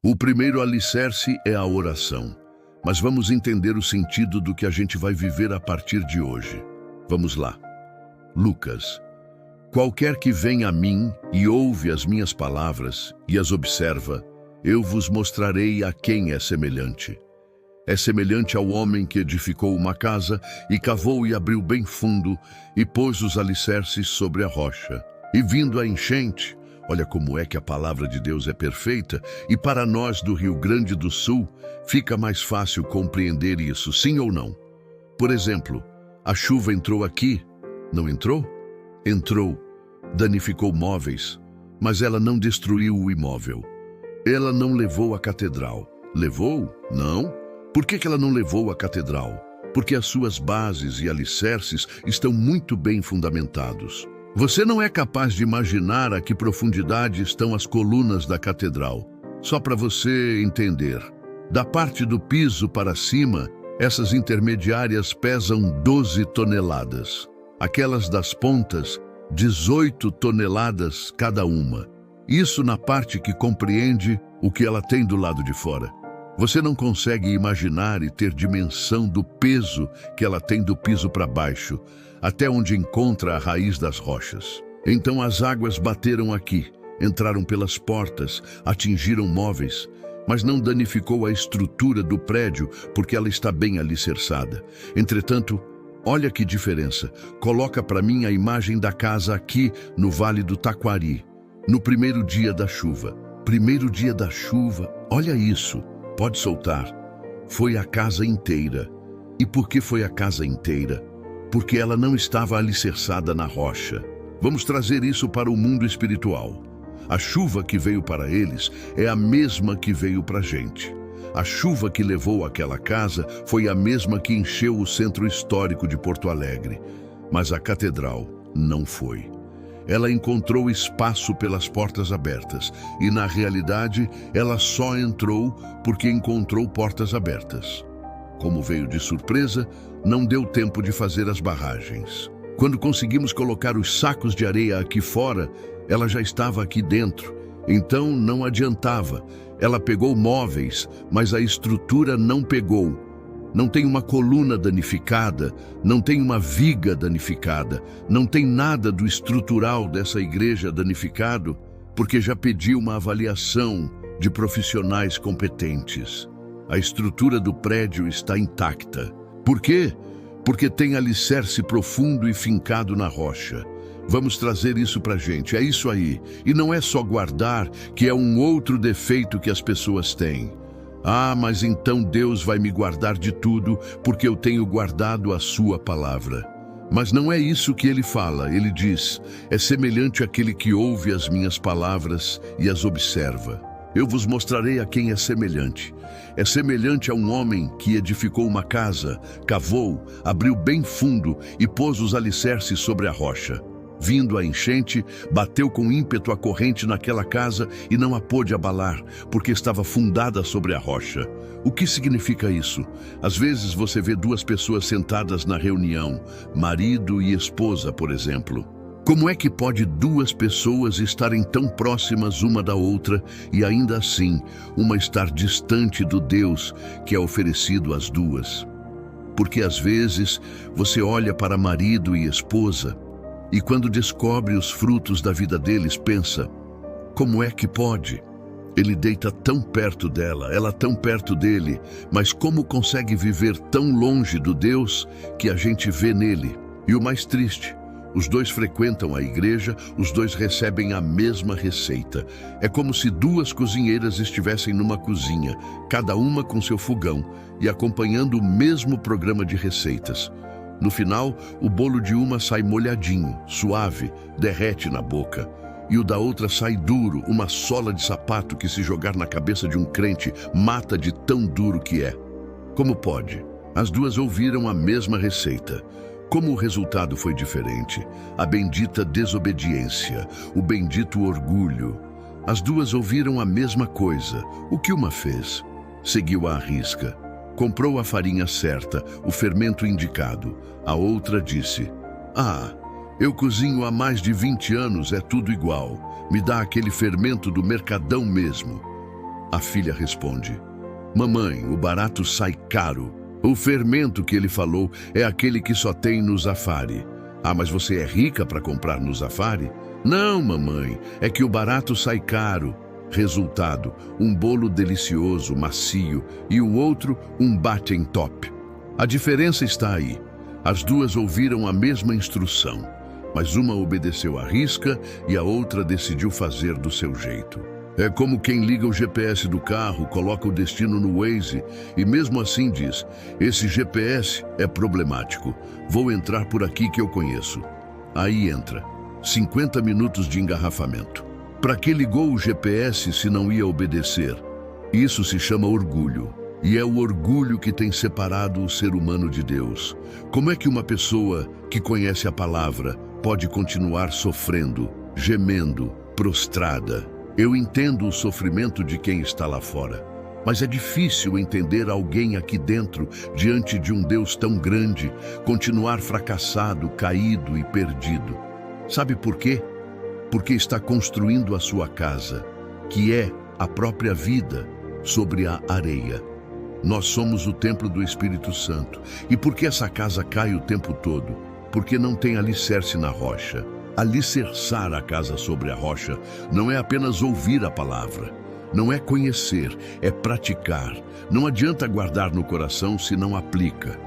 O primeiro alicerce é a oração, mas vamos entender o sentido do que a gente vai viver a partir de hoje. Vamos lá. Lucas. Qualquer que vem a mim e ouve as minhas palavras e as observa, eu vos mostrarei a quem é semelhante. É semelhante ao homem que edificou uma casa e cavou e abriu bem fundo e pôs os alicerces sobre a rocha. E vindo a enchente, olha como é que a palavra de Deus é perfeita, e para nós do Rio Grande do Sul fica mais fácil compreender isso, sim ou não? Por exemplo, a chuva entrou aqui, não entrou? Entrou, danificou móveis, mas ela não destruiu o imóvel. Ela não levou a catedral. Levou? Não. Por que ela não levou a catedral? Porque as suas bases e alicerces estão muito bem fundamentados. Você não é capaz de imaginar a que profundidade estão as colunas da catedral. Só para você entender, da parte do piso para cima, essas intermediárias pesam 12 toneladas. Aquelas das pontas, 18 toneladas cada uma. Isso na parte que compreende o que ela tem do lado de fora. Você não consegue imaginar e ter dimensão do peso que ela tem do piso para baixo, até onde encontra a raiz das rochas. Então as águas bateram aqui, entraram pelas portas, atingiram móveis, mas não danificou a estrutura do prédio porque ela está bem alicerçada. Entretanto, olha que diferença. Coloca para mim a imagem da casa aqui no Vale do Taquari, no primeiro dia da chuva. Primeiro dia da chuva, olha isso. Pode soltar. Foi a casa inteira. E por que foi a casa inteira? Porque ela não estava alicerçada na rocha. Vamos trazer isso para o mundo espiritual. A chuva que veio para eles é a mesma que veio para a gente. A chuva que levou aquela casa foi a mesma que encheu o centro histórico de Porto Alegre. Mas a catedral não foi. Ela encontrou espaço pelas portas abertas e, na realidade, ela só entrou porque encontrou portas abertas. Como veio de surpresa, não deu tempo de fazer as barragens. Quando conseguimos colocar os sacos de areia aqui fora, ela já estava aqui dentro. Então não adiantava. Ela pegou móveis, mas a estrutura não pegou. Não tem uma coluna danificada, não tem uma viga danificada, não tem nada do estrutural dessa igreja danificado, porque já pediu uma avaliação de profissionais competentes. A estrutura do prédio está intacta. Por quê? Porque tem alicerce profundo e fincado na rocha. Vamos trazer isso para a gente, é isso aí. E não é só guardar, que é um outro defeito que as pessoas têm. Ah, mas então Deus vai me guardar de tudo, porque eu tenho guardado a sua palavra. Mas não é isso que ele fala, ele diz, é semelhante àquele que ouve as minhas palavras e as observa. Eu vos mostrarei a quem é semelhante. É semelhante a um homem que edificou uma casa, cavou, abriu bem fundo e pôs os alicerces sobre a rocha. Vindo a enchente, bateu com ímpeto a corrente naquela casa e não a pôde abalar, porque estava fundada sobre a rocha. O que significa isso? Às vezes você vê duas pessoas sentadas na reunião, marido e esposa, por exemplo. Como é que pode duas pessoas estarem tão próximas uma da outra e ainda assim uma estar distante do Deus que é oferecido às duas? Porque às vezes você olha para marido e esposa e quando descobre os frutos da vida deles, pensa, como é que pode? Ele deita tão perto dela, ela tão perto dele, mas como consegue viver tão longe do Deus que a gente vê nele? E o mais triste, os dois frequentam a igreja, os dois recebem a mesma receita. É como se duas cozinheiras estivessem numa cozinha, cada uma com seu fogão e acompanhando o mesmo programa de receitas. No final, o bolo de uma sai molhadinho, suave, derrete na boca. E o da outra sai duro, uma sola de sapato que se jogar na cabeça de um crente mata de tão duro que é. Como pode? As duas ouviram a mesma receita. Como o resultado foi diferente? A bendita desobediência, o bendito orgulho. As duas ouviram a mesma coisa. O que uma fez? Seguiu à risca. Comprou a farinha certa, o fermento indicado. A outra disse, eu cozinho há mais de 20 anos, é tudo igual. Me dá aquele fermento do mercadão mesmo. A filha responde: Mamãe, o barato sai caro. O fermento que ele falou é aquele que só tem no Zafari. Ah, mas você é rica para comprar no Zafari? Não, mamãe, é que o barato sai caro. Resultado, um bolo delicioso, macio, e o outro, um batten top. A diferença está aí. As duas ouviram a mesma instrução, mas uma obedeceu à risca e a outra decidiu fazer do seu jeito. É como quem liga o GPS do carro, coloca o destino no Waze e mesmo assim diz: esse GPS é problemático, vou entrar por aqui que eu conheço. Aí entra, 50 minutos de engarrafamento. Para que ligou o GPS se não ia obedecer? Isso se chama orgulho. E é o orgulho que tem separado o ser humano de Deus. Como é que uma pessoa que conhece a palavra pode continuar sofrendo, gemendo, prostrada? Eu entendo o sofrimento de quem está lá fora, mas é difícil entender alguém aqui dentro, diante de um Deus tão grande, continuar fracassado, caído e perdido. Sabe por quê? Porque está construindo a sua casa, que é a própria vida, sobre a areia. Nós somos o templo do Espírito Santo. E por que essa casa cai o tempo todo? Porque não tem alicerce na rocha. Alicerçar a casa sobre a rocha não é apenas ouvir a palavra, não é conhecer, é praticar. Não adianta guardar no coração se não aplica.